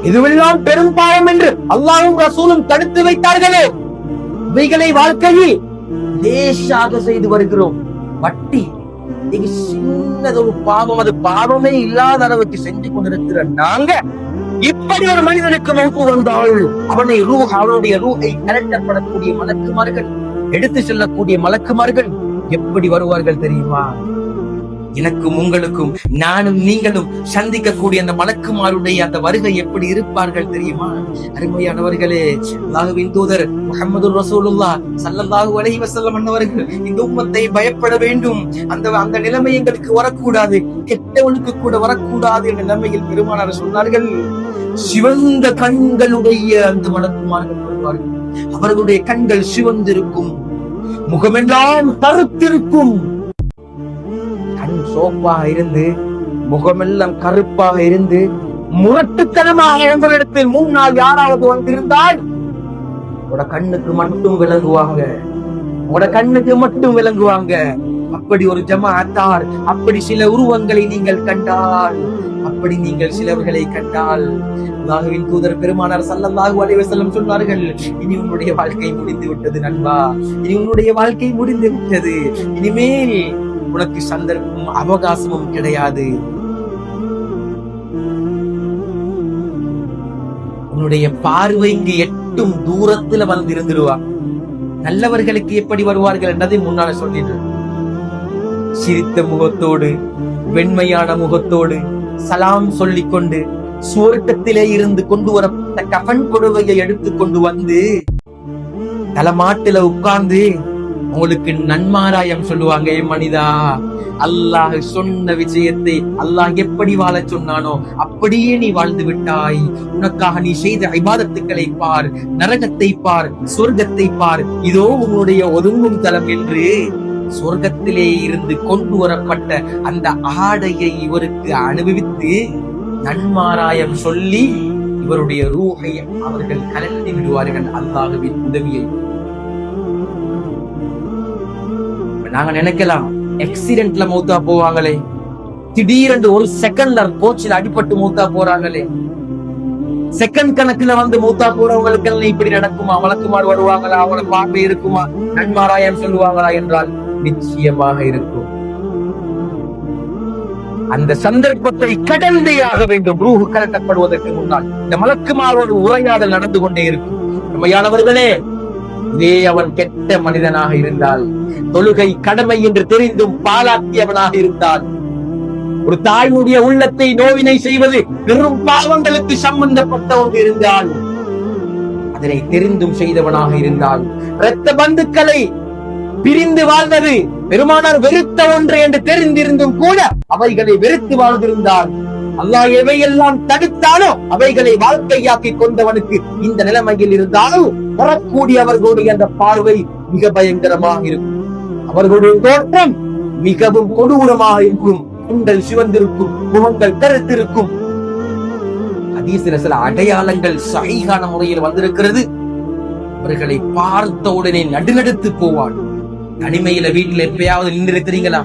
இதுவெல்லாம் பெரும் பாவம் என்று அல்லாஹ்வும் ரசூலும் தடுத்து வைத்தார்களே, இவைகளை வாழ்க்கையில் லேசாக செய்து வருகிறோம். வட்டி சின்னதொரு பாவம், அது பாவமே இல்லாத அளவுக்கு செஞ்சு கொண்டிருக்கிற நாங்க இப்படி ஒரு மனிதனுக்கு மௌத்து வந்தால் அவனுடைய ரூஹை கலட்டப்படக்கூடிய மலக்குமார்கள், எடுத்து செல்லக்கூடிய மலக்குமார்கள் எப்படி வருவார்கள் தெரியுமா? எனக்கும் உங்களுக்கும் நானும் நீங்களும் சந்திக்கக்கூடிய அந்த மலக்குமாருடைய அந்த வருகை எப்படி இருப்பார்கள் தெரியுமா? அருமையானவர்களே, அல்லாஹ்வின் தூதர் முஹம்மது ரசூலுல்லாஹ் ஸல்லல்லாஹு அலைஹி வஸல்லம் அவர்கள் இந்த உம்மத்தை பயப்பட வேண்டும், அந்த நிலைமை எங்களுக்கு வரக்கூடாது, கெட்டவனுக்கு கூட வரக்கூடாது என்ற நிலைமையில் பெருமானார் சொன்னார்கள். சிவந்த கண்களுடைய அந்த மலக்குமார்கள் வருவார்கள். அவர்களுடைய கண்கள் சிவந்திருக்கும், முகமெல்லாம் கருத்திருக்கும். கண் சோப்பாக இருந்து முகமெல்லாம் கருப்பாக இருந்து முரட்டுத்தனமாக இடத்தில் 3 நாள் யாராவது வந்திருந்தால் உட கண்ணுக்கு மட்டும் விளங்குவாங்க, உட கண்ணுக்கு மட்டும் விளங்குவாங்க. அப்படி ஒரு ஜமாஅத்தார், அப்படி சில உருவங்களை நீங்கள் கண்டால், அப்படி நீங்கள் சிலவர்களை கண்டால், அல்லாஹ்வின் தூதர் பெருமானார் ஸல்லல்லாஹு அலைஹி வஸல்லம் சொன்னார்கள், இனி உன்னுடைய வாழ்க்கை முடிந்து விட்டது நண்பா, இனி உன்னுடைய வாழ்க்கை முடிந்து விட்டது, இனிமேல் உனக்கு சந்தர்ப்பம் அவகாசமும் கிடையாது. உன்னுடைய பார்வைக்கு எட்டும் தூரத்துல வந்து இருந்துருவாங்க. நல்லவர்களுக்கு எப்படி வருவார்கள் என்றதை முன்னால சொல்லிடு. சிரித்த முகத்தோடு, வெண்மையான முகத்தோடு, சலாம் சொல்லிக் கொண்டு, சுவர்க்கத்திலே இருந்து கொண்டு வரப்பட்ட கஃன் புடவையை எடுத்து கொண்டு வந்து தலைமாட்டில உட்கார்ந்து உங்களுக்கு நன்மாராயம் சொல்லுவாங்க. மனிதா, அல்லாஹ் சொன்ன விஷயத்தை அல்லாஹ் எப்படி வாழ சொன்னானோ அப்படியே நீ வாழ்ந்து விட்டாய். உனக்காக நீ செய்த இபாதத்துக்களை பார், நரகத்தை பார், சொர்க்கத்தை பார், இதோ உன்னுடைய ஒதுங்கும் தலம் என்று சொர்க்கத்திலே இருந்து கொண்டு வரப்பட்ட அந்த ஆடையை இவருக்கு அனுபவித்து நன்மாராயம் சொல்லி இவருடைய ரூஹை அவர்கள் கலட்டி விடுவார்கள் அல்லாஹ்வின் உதவியை. நாங்க நினைக்கலாம், ஆக்சிடென்ட்ல மௌத்தா போவாங்களே, திடீரென்று ஒரு செகண்ட்ல கோச்சில் அடிபட்டு மௌத்தா போறாங்களே, செகண்ட் கணக்குல வந்து மௌத்தா போறவங்களுக்கு எல்லாம் இப்படி நடக்குமா? வழக்குமாறு வருவாங்களா? அவங்கள பார்வை இருக்குமா? நன்மாராயம் சொல்லுவாங்களா என்றால் நிச்சயமாக இருக்கும். அந்த சந்தர்ப்பத்தை கடந்தே ஆக வேண்டும். ரூஹ் கலட்டப்படுவதற்கு முன்னால் இந்த மலக்குமாரோடு உரையாடல் நடந்து கொண்டே இருக்கும். உண்மையானவர்களே, இதே அவன் கெட்ட மனிதனாக இருந்தால், தொழுகை கடமை என்று தெரிந்தும் பாலாக்கியவனாக இருந்தால், ஒரு தாயுடைய உள்ளத்தை நோவினை செய்வது பெரும் பாவங்களுக்கு சம்பந்தப்பட்ட ஒன்று இருந்தால், அதனை தெரிந்தும் செய்தவனாக இருந்தால், இரத்த பந்துக்களை பிரிந்து வாழ்வது பெருமானார் வெறுத்த ஒன்று என்று தெரிந்திருந்தும் கூட அவைகளை வெறுத்து வாழ்ந்திருந்தால், அல்லாஹ் எவையெல்லாம் தடுத்தானோ அவைகளை வாழ்க்கையாக்கி கொண்டவனுக்கு இந்த நிலைமையில் இருந்தாலும் வரக்கூடிய அவர்களுடைய அந்த பார்வை மிக பயங்கரமாக இருக்கும். அவர்களுடைய தோற்றம் மிகவும் கொடூரமாக இருக்கும். கண்கள் சிவந்திருக்கும், முகங்கள் கருத்திருக்கும். ஹதீஸ்ல சில அடையாளங்கள் சஹீஹான முறையில் வந்திருக்கிறது. அவர்களை பார்த்த உடனே நடுநடுத்து போவான். தனிமையில வீட்டுல எப்பயாவது நின்று இருக்கிறீங்களா?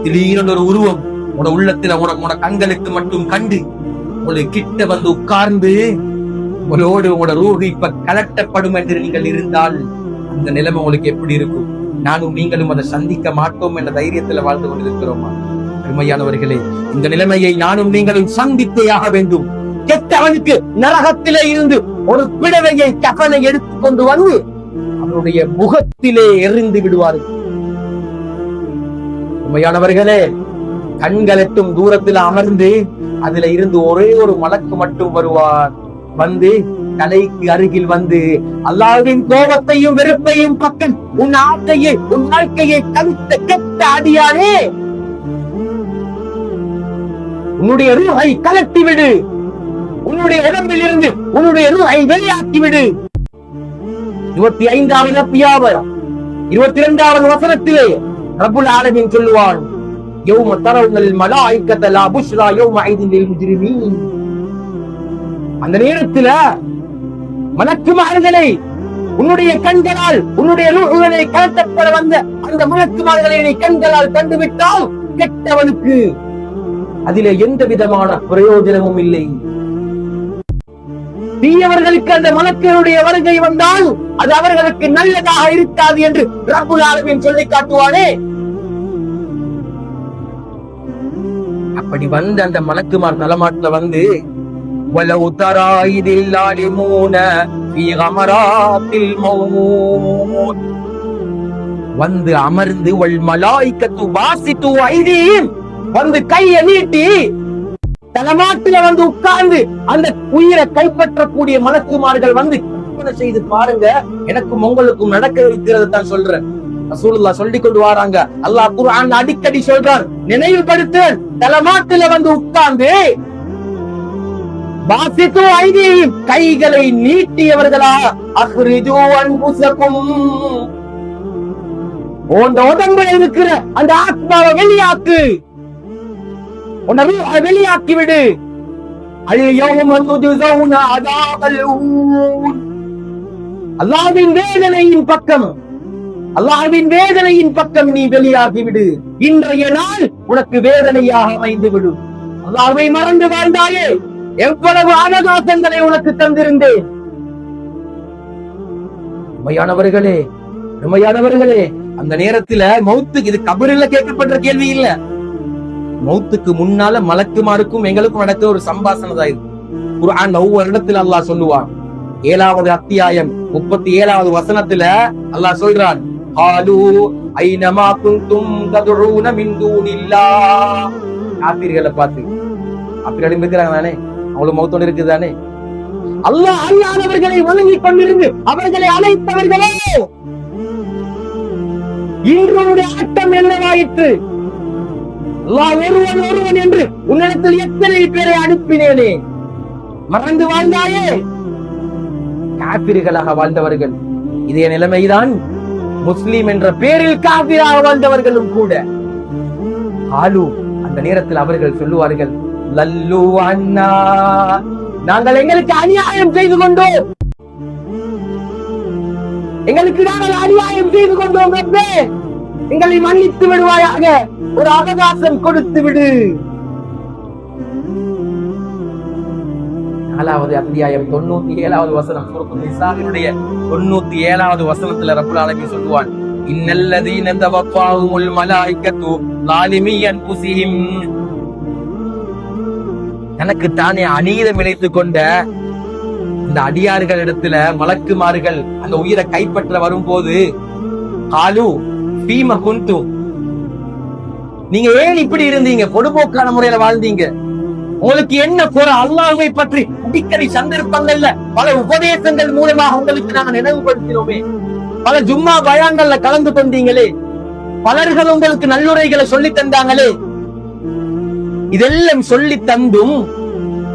திடீரென்று ஒரு உருவம் உன உள்ளத்துல உன கண்களுக்கு மட்டும் கண்டு உங்களுக்கு கிட்ட வந்து உட்கார்ந்து உங்களோடு உங்களோட ரூஹ் இப்ப கலட்டப்படும் என்று நீங்கள் இருந்தால் அந்த நிலைமை உங்களுக்கு எப்படி இருக்கும்? நானும் நீங்களும் அதை சந்திக்க மாட்டோம் என்ற தைரியத்துல வாழ்ந்து கொண்டிருக்கிறோமா? அருமையானவர்களே, இந்த நிலைமையை நானும் நீங்களும் சந்தித்தே ஆக வேண்டும். கெட்டவனுக்கு நரகத்திலே இருந்து ஒரு பிடவையை கஃனை எடுத்துக்கொண்டு வந்து அவருடைய முகத்திலே எறிந்து விடுவார்கள். உண்மையானவர்களே, கண்களெட்டும் தூரத்தில் அமர்ந்து அதுல இருந்து ஒரே ஒரு மலக்கு மட்டும் வருவார். வந்து தலைக்கு அருகில் வந்து அல்லாஹ்வின் கோபத்தையும் வெறுப்பையும் பக்கம் உன் ஆட்டையை உன் வாழ்க்கையை தவித்த கெட்ட அடியானே, உன்னுடைய ரூஹை கலட்டி விடு, உன்னுடைய உடம்பில் இருந்து உன்னுடைய ரூஹை வெளியாக்கி விடு. 25வது அத்தியாயம் 22வது வசனத்திலே ரப்புல் ஆலமீன் சொல்லுவான், யௌம தரவுனல் மலாயிகத லா புஷ்ரா யௌமஇதின் லில் முஜ்ரிமீன். அந்த நேரத்துல மலக்குமார்களை உன்னுடைய கண்களால் உன்னுடைய ரூஹ்களை கலட்டப்பட வந்த அந்த மலக்குமார்களை நீ கண்களால் கண்டுவிட்டால் கெட்டவனுக்கு அதிலே எந்த விதமான பிரயோஜனமும் இல்லை. தீயவர்களுக்கு அந்த மலக்குடைய வருகை வந்தால் அது அவர்களுக்கு நல்லதாக இருக்காது என்று ரப்புல் ஆலமீன் சொல்லி காட்டுவானே. அப்படி வந்து அந்த மலக்குமார் தலமாட்டுல வந்து வலவு தரா இதில் லாலிமூன ஃபீ கமராத்தில் மௌத் வந்து அமர்ந்து வல் மலாயிகத்து வாசித்து ஐதீம் வந்து கையை நீட்டி தலமாட்டுல வந்து உட்கார்ந்து அந்த உயிரை கைப்பற்றக்கூடிய மலக்குமார்கள் வந்து கற்பனை செய்து பாருங்க. எனக்கும் உங்களுக்கும் நடக்க இருக்கிறது தான் சொல்றேன். ரசூலுல்லாஹ் சொல்லி கொண்டு வராங்க. அல்லாஹ் குர்ஆன்ல அடிக்கடி சொல்றான், நினைவுபடுத்துறேன். தலமாட்டுல வந்து உட்கார்ந்து வாசித்து ஐதீம் கைகளை நீட்டியவர்களா அக்ரிஜூ அன்ஃபுஸகும் உடம்புல இருக்கிற அந்த ஆத்மாவை வெளியாக்கு, உன்னை வெளியாக்கி விடு. அல்லாஹ்வின் வேதனையின் பக்கம், அல்லாஹ்வின் வேதனையின் பக்கம் நீ வெளியாகிவிடு. இன்றைய நாள் உனக்கு வேதனையாக அமைந்து விடும். அல்லாஹ்வை மறந்து வாழ்ந்தாயே, எவ்வளவு அவகாசங்களை உனக்கு தந்திருந்தேன். உண்மையானவர்களே, உண்மையானவர்களே, அந்த நேரத்துல மௌத்துக்கு, இது கபரில் கேட்கப்பட்ட கேள்வி இல்ல, மௌத்துக்கு முன்னால மலக்குமாருக்கும் எங்களுக்கும் நடக்க ஒரு சம்பாஷணை தான் இது. குர்ஆன் ஒவ்வொரு இடத்துல அல்லாஹ் சொல்லுவான். 7வது அத்தியாயம் 37வது வசனத்துல அல்லாஹ் சொல்றான், ஹாலு ஐனமா குன்தும் ததுஊன மின் தூனில்லாஹ். காபிர்களை பார்த்து, அப்படி இருக்கிறாங்க தானே, அவங்களுக்கு மௌத்தோடு இருக்குதானே. அல்லாஹ் அல்லாதவர்களை வணங்கிக் கொண்டிருந்து அவர்களை அழைத்தவர்களோ இன்றைய ஆட்டம் என்னவாயிற்று? அல்லாஹ் ஒருவன் ஒருவன் என்று உன்னிடத்தில் எத்தனை பேரை அனுப்பினேனே, மறந்து வாழ்ந்தாயே. காபிர்களாக வாழ்ந்தவர்கள், இதே நிலைமைதான் முஸ்லிம் என்ற பேரில் காபிராக வாழ்ந்தவர்களும் கூட. ஆலு அந்த நேரத்தில் அவர்கள் சொல்லுவார்கள், லல்லு அண்ணா, நாங்கள் எங்களுக்கு அநியாயம் செய்து கொண்டோம், எங்களுக்கு நாங்கள் அநியாயம் செய்து கொண்டோம் ரப்பே, எங்களை மன்னித்து விடுவாயாக, ஒரு அவகாசம் கொடுத்து விடு. 4வது அத்தியாயம் 97வது வசனம், சூரத்துல் நிசாவினுடைய 97வது வசனத்துல ரப்புல் ஆலமீன் சொல்லுவான், இன்னல்லதீன தவஃபாஹுமுல் மலாயிகத்து ஸாலிமீ அன்ஃபுஸிஹிம். தனக்கு தானே அநீதம் இழைத்துக் கொண்ட இந்த அடியார்கள் இடத்துல மலக்குமார்கள் அந்த உயிரை கைப்பற்ற வரும்போது, காலு ஃபீம குன்தும், நீங்க ஏன் இப்படி இருந்தீங்க, பொதுபோக்கான முறையில வாழ்ந்தீங்க, உங்களுக்கு என்ன குறை? அல்லாஹ்வை பற்றி அடிக்கடி சந்தர்ப்பங்கள்ல பல உபதேசங்கள் மூலமாக உங்களுக்கு நாங்க நினைவுபடுத்தினோமே, பல ஜும்மா பயான்கள்ல கலந்து கொண்டீங்களே, பலர்கள் உங்களுக்கு நல்லுரைகளை சொல்லி தந்தாங்களே, இதெல்லாம் சொல்லி தந்தும்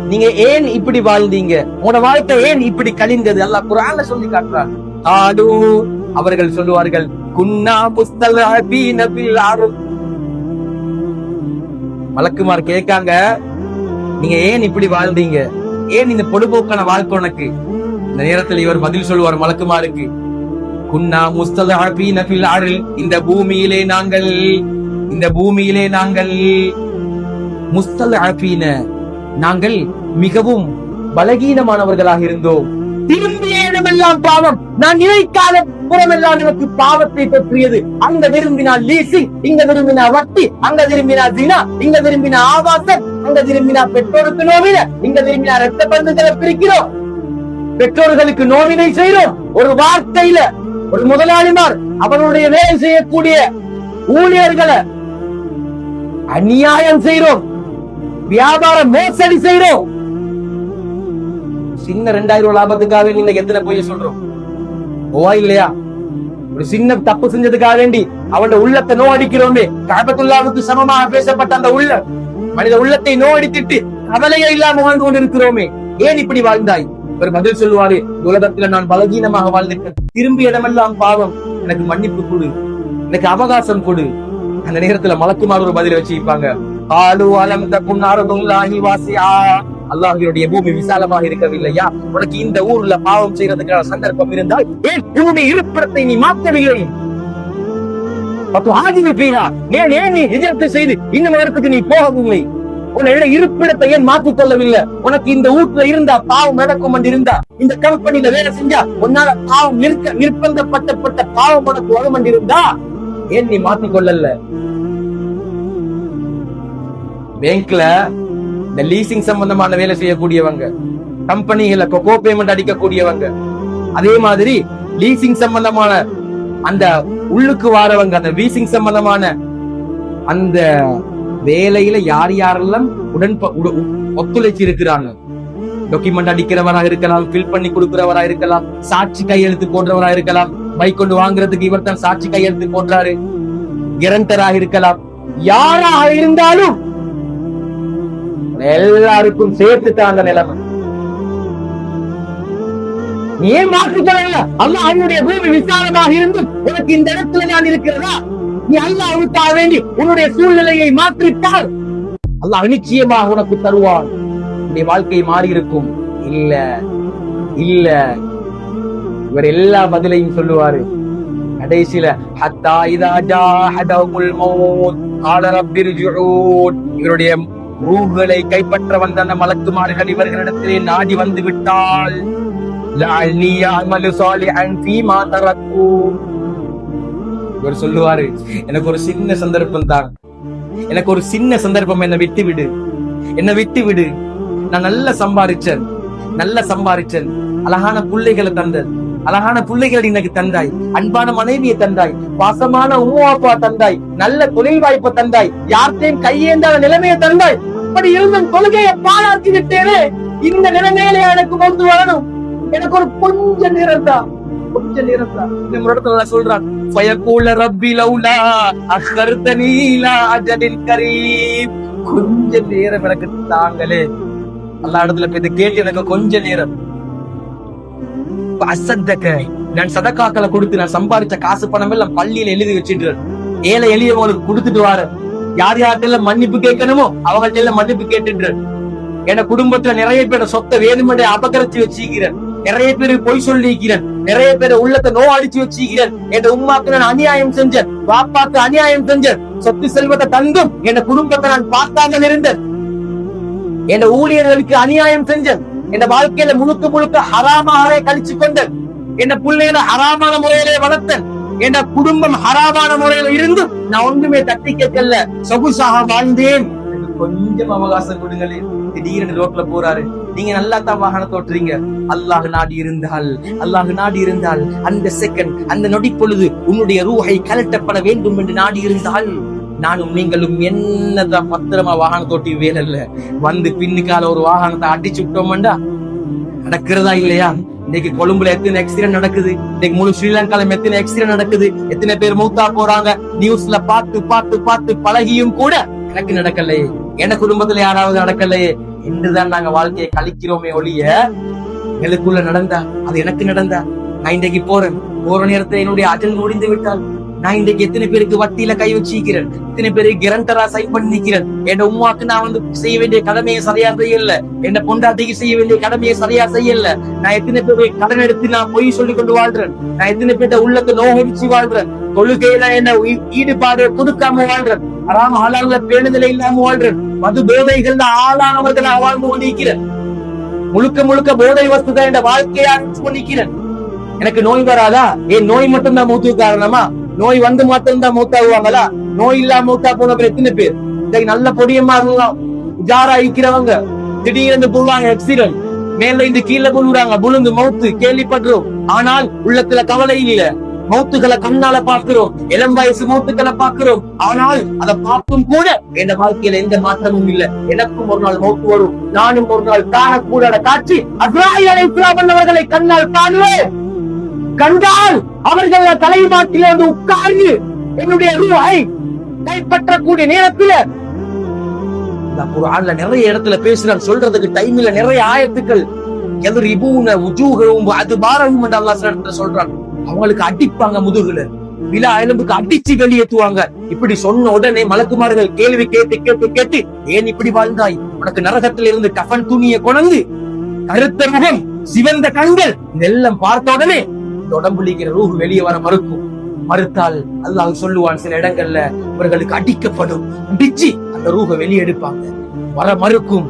நீங்க ஏன் இப்படி வாழ்ந்தீங்க, உங்களோட வாழ்க்கை ஏன் இப்படி கழிந்தது? அல்லாஹ் குர்ஆன்ல சொல்லி காட்டுறான். ஆடு அவர்கள் சொல்லுவார்கள், குன்னா முஸ்தலபீன பில் அர்த். மலக்குமார் கேட்காங்க, நீங்க ஏன் இப்படி வாழ்ந்தீங்க, ஏன் இந்த பொதுபோக்கான வாழ்க்கை உனக்கு? இந்த நேரத்தில் இவர் பதில் சொல்லுவார் மலக்குமாருக்கு, குன்னா முஸ்தலபீன பில் அர்த், இந்த பூமியிலே நாங்கள் முஸ்தலபீன, நாங்கள் மிகவும் பலகீனமானவர்களாக இருந்தோம். திரும்பிய இடமெல்லாம் பாவம், நான் நினைக்காத புறமெல்லாம் எனக்கு பாவத்தை பற்றியது. அங்க விரும்பினால் லீசிங், இங்க விரும்பினா வட்டி, அங்க விரும்பினா தினா, இங்க விரும்பினா ஆபாசம், அங்க விரும்பினா பெற்றோருக்கு நோவின, இங்க விரும்பினா ரத்த பந்துகளை பிரிக்கிறோம், பெற்றோர்களுக்கு நோவினை செய்யறோம். ஒரு வார்த்தையில ஒரு முதலாளிமார் அவருடைய வேலை செய்யக்கூடிய ஊழியர்களை அநியாயம் செய்யறோம், வியாபார மோசடி செய்யறோம். சின்ன 2000 லாபத்துக்காக நீங்க எத்தனை பொய்ய சொல்றோம் இல்லையா? ஒரு சின்ன தப்பு செஞ்சதுக்காக வேண்டி அவனோட உள்ளத்தை நோ அடிக்கிறோமே. கஅபத்துல்லாஹ்வுக்கு சமமாக பேசப்பட்ட அந்த உள்ளம், மனித உள்ளத்தை நோ அடித்துட்டு கவலையே இல்லாம வாழ்ந்து கொண்டிருக்கிறோமே, ஏன் இப்படி வாழ்ந்தாய்? ஒரு பதில் சொல்லுவாரு, உலகத்துல நான் பலகீனமாக வாழ்ந்திருக்கேன், திரும்பிய இடமெல்லாம் பாவம், எனக்கு மன்னிப்பு கொடு, எனக்கு அவகாசம் கொடு. அந்த நேரத்துல மலக்குமார் ஒரு பதில் வச்சிருப்பாங்க, அல்லாஹ்வுடைய பூமி விசாலமாக இருக்கவில்லையா? உனக்கு இந்த ஊர்ல பாவம் செய்யறதுக்கான சந்தர்ப்பம் இருந்தால் ஏன் உன்னுடைய இருப்பிடத்தை நீ மாற்றவில்லை? ஏன் நீ ஹிஜ்ரத் செய்து இன்னும் இடத்துக்கு நீ போகவில்லை? உன்னோட இருப்பிடத்தை ஏன் மாற்றிக் கொள்ளவில்லை? உனக்கு இந்த வீட்டுல இருந்தா பாவம் நடக்கும் என்று இருந்தா, இந்த கம்பெனில வேலை செஞ்சா உன்னால பாவம் நிர்பந்தப்பட்ட பாவம் உனக்கு வரும் என்று இருந்தா ஏன் நீ மாற்றிக் கொள்ளல? பேங்க்ல இந்த லீசிங் சம்பந்தமான வேலை செய்யக்கூடியவங்க, கம்பெனிகளை கோ பேமெண்ட் அடிக்கக்கூடியவங்க, அதே மாதிரி லீசிங் சம்பந்தமான அந்த உள்ளுக்கு வாரவங்க, அந்த லீசிங் சம்பந்தமான அந்த வேலையில யார் யாரெல்லாம் ஒத்துழைச்சு இருக்கிறாங்க, டாக்குமெண்ட் அடிக்கிறவராக இருக்கலாம், ஃபில் பண்ணி கொடுக்கிறவரா இருக்கலாம், சாட்சி கையெழுத்து போடுறவரா இருக்கலாம், பைக் கொண்டு வாங்குறதுக்கு இவர் தான் சாட்சி கையெழுத்து போடுறாரு, கேரண்டராக இருக்கலாம், யாராக இருந்தாலும் எல்லாருக்கும் சேர்த்து தான் அந்த நிலைமை. நீ ஏன் மாற்றிக்கொள்ள? அல்லாஹ் அவனுடைய பூமி விசாலமாக இருந்தும் உனக்கு இந்த இடத்துல நான் இருக்கிறதா? நீ அல்லாஹ்வுக்காக வேண்டி உன்னுடைய சூழ்நிலையை மாற்றிட்டால் அல்லாஹ் நிச்சயமாக உனக்கு தருவான். உன்னுடைய வாழ்க்கை மாறி இருக்கும். இல்ல இல்ல, இவர் எல்லா பதிலையும் சொல்லுவாரு. கடைசியில ஹத்தா இதா ஜாஹதகுல் மௌத் கால ரப்பிர்ஜிஊன், இவருடைய ரூஹ்களை கைப்பற்ற வந்த அந்த மலக்குமார்கள் இவர்களிடத்திலே நாடி வந்து விட்டால் லஅல்லி அமலு சாலிஹன் ஃபீமா தரக்கு, இவர் சொல்லுவாரு, எனக்கு ஒரு சின்ன சந்தர்ப்பம் தான், எனக்கு ஒரு சின்ன சந்தர்ப்பம், என்னை விட்டு விடு, என்னை விட்டு விடு. நான் நல்ல சம்பாரிச்சேன், அழகான பிள்ளைகளை தந்தேன், அழகான பிள்ளைகளை எனக்கு தந்தாய், அன்பான மனைவியை தந்தாய், பாசமான உம்மா அப்பா தந்தாய், நல்ல தொழில் வாய்ப்பை தந்தாய், யார்த்தையும் கையேந்தாத நிலைமையை தந்தாய். அப்படி இருந்தும் தொழுகையை பாழாக்கி விட்டேனே, இந்த நிலைமையில எனக்கு வந்து வரணும். எனக்கு ஒரு கொஞ்ச நேரம் தான், கொஞ்ச நேரம் தான். இந்த இடத்துல சொல்றான், ஃபயகூல ரப்பி லௌலா அக்ஹர்தனி இலா அஜலின் கரீம், கொஞ்ச நேரம் எனக்கு தாங்களே. அல்லாஹ் இடத்துல போய் கேட்டு எனக்கு கொஞ்ச நேரம். அசத்தக்க, நான் சதக்காக்களை கொடுத்து நான் சம்பாதிச்ச காசு பணம் எல்லாம் பள்ளியில எழுதி வச்சுட்டு ஏழை எளியவங்களுக்கு கொடுத்துட்டு வாரு. யார் யார்கிட்ட மன்னிப்பு கேட்கணுமோ அவங்கள்ட்ட எல்லாம் மன்னிப்பு கேட்டுட்டு, என் குடும்பத்துல நிறைய பேரை சொத்தை வேணுமென்றே அபகரிச்சு வச்சிருக்கிறேன், நிறைய பேரு பொய் சொல்லிக்கிறேன், நிறைய பேரை உள்ளத்தை நோ அடிச்சு வச்சிருக்கிறேன், என் உம்மாக்கு நான் அநியாயம் செஞ்சேன், பாப்பாக்கு அநியாயம் செஞ்சேன், சொத்து செல்வத்தை தந்தும் என் குடும்பத்தை நான் பார்த்தாங்க இருந்தேன், என் ஊழியர்களுக்கு அநியாயம் செஞ்சேன், என் வாழ்க்கையில முழுக்க ஹராமாகவே கழிச்சு கொண்டேன், என் பிள்ளைகளை ஹராமான முறையிலே வளர்த்தேன், என் குடும்பம் ஹராமான முறையில இருந்து நான் ஒன்றுமே தட்டி கேட்கல, சொகுசாக வாழ்ந்தேன், கொஞ்சம் அவகாசம் கொடுங்களேன். திடீர்னு ரோட்ல போறாரு, நீங்க நல்லா தான் வாகனத்தை ஓட்டுறீங்க, அல்லாஹ் நாடி இருந்தால் அந்த செகண்ட், அந்த நொடி பொழுது உன்னுடைய ரூஹை கலட்டப்பட வேண்டும் என்று நாடி இருந்தால் நானும் நீங்களும் என்னதான் பத்திரமா வாகனத்தை ஓட்டி வேலை வந்து பின்னுக்கால ஒரு வாகனத்தை அடிச்சு விட்டோம்டா நடக்கிறதா இல்லையா? இன்னைக்கு கொழும்புல எத்தனை ஆக்சிடென்ட் நடக்குது, இன்னைக்கு முழு ஸ்ரீலங்கால எத்தனை ஆக்சிடென்ட் நடக்குது, எத்தனை பேர் மௌத்தா போறாங்க, நியூஸ்ல பார்த்து பழகியும் கூட எனக்கு நடக்கலையே, என குடும்பத்துல யாராவது நடக்கலையே என்றுதான் நாங்க வாழ்க்கையை கழிக்கிறோமே ஒழிய, எனக்குள்ள நடந்தா அது எனக்கு நடந்தா, நான் இன்றைக்கு போற நேரத்தை என்னுடைய அஜல் முடிந்து விட்டால் நான் இன்றைக்கு எத்தனை பேருக்கு வட்டியில கை வச்சிக்கிறேன், எத்தனை பேருக்கு கேரண்டரா சைன் பண்ணி நிக்கிறேன், என் உமாக்கு நான் வந்து செய்ய வேண்டிய கடமையை சரியா செய்யல, என் பொண்டாட்டிக்கு செய்ய வேண்டிய கடமையை சரியா செய்யல, நான் எத்தனை பேரு கடன் எடுத்து நான் பொய் சொல்லி கொண்டு வாழ்றேன், நான் எத்தனை பேர்ட்ட உள்ளத்தை நோகடிச்சு வாழ்றேன், தொழுகையில என்ன ஈடுபாடு கொடுக்காம வாழ்றேன், அறாம ஆளாள பேணுதலை இல்லாம வாழ்றேன், மது போதைகள் ஆளானவர்கள் வாழ்ந்து கொண்டிருக்கிறேன், முழுக்க போதை வஸ்துதான் என் வாழ்க்கையா கொண்டிருக்கிறேன். எனக்கு நோய் வராதா? ஏன் நோய் மட்டும்தான் மூத்துக்கு காரணமா? நோய் வந்து மாத்திரம் தான் மூத்தாகுவாங்களா? நோய் இல்லாம மூத்தா போன பேர் எத்தனை பேர்? நல்ல பொடியமா இருக்கலாம், உஜாரா இருக்கிறவங்க திடீர்னு போடுவாங்க ஆக்சிடென்ட், மேல இருந்து கீழே போடுறாங்க, புழுந்து மௌத்து கேள்விப்படுறோம். ஆனால் உள்ளத்துல கவலை இல்ல, மௌத்துக்களை கண்ணால பாக்குறோம், இளம் வயசு மௌத்துக்களை பாக்குறோம், ஆனால் அதை பார்க்கும் கூட என் வாழ்க்கையில எந்த மாற்றமும் இல்ல. எனக்கும் ஒரு நாள் மௌத்து வரும், நானும் ஒரு நாள் காணக்கூடாத காட்சி அஸ்ராயீல் அலைஹிஸ்ஸலாம் அவர்களை கண்ணால் காணுவேன். கண்டால் அவர்கள் தலைமாட்டில வந்து உட்கார்ந்து என்னுடைய ரூஹை கைப்பற்றக்கூடிய நேரத்துல குர்ஆன்ல நிறைய இடத்துல பேசுறான், சொல்றதுக்கு டைம் இல்ல, நிறைய ஆயத்துக்கள் யத்ரிபூன வுஜூஹஹும் வஅத்பாரஹும் என்று அல்லாஹ் சொல்றான். அவங்களுக்கு அடிப்பாங்க, முதுகுல விலா எலும்புக்கு அடிச்சு வெளியேற்றுவாங்க. இப்படி சொன்ன உடனே மலக்குமார்கள் கேள்வி கேட்டு ஏன் இப்படி வாழ்ந்தாய், உனக்கு நரகத்தில் இருந்து கஃன் துணியை கொண்டு கருத்த முகம் சிவந்த கண்கள் இதெல்லாம் பார்த்த உடனே உடம்புலிக்கிற ரூஹ் வெளியே வர மறுத்தால் அல்லாஹ் சொல்லுவான், சில இடங்கள்ல இவர்களுக்கு அடிக்கப்படும், அடிச்சு அந்த ரூஹை வெளியே எடுப்பாங்க. வர மறுக்கும்.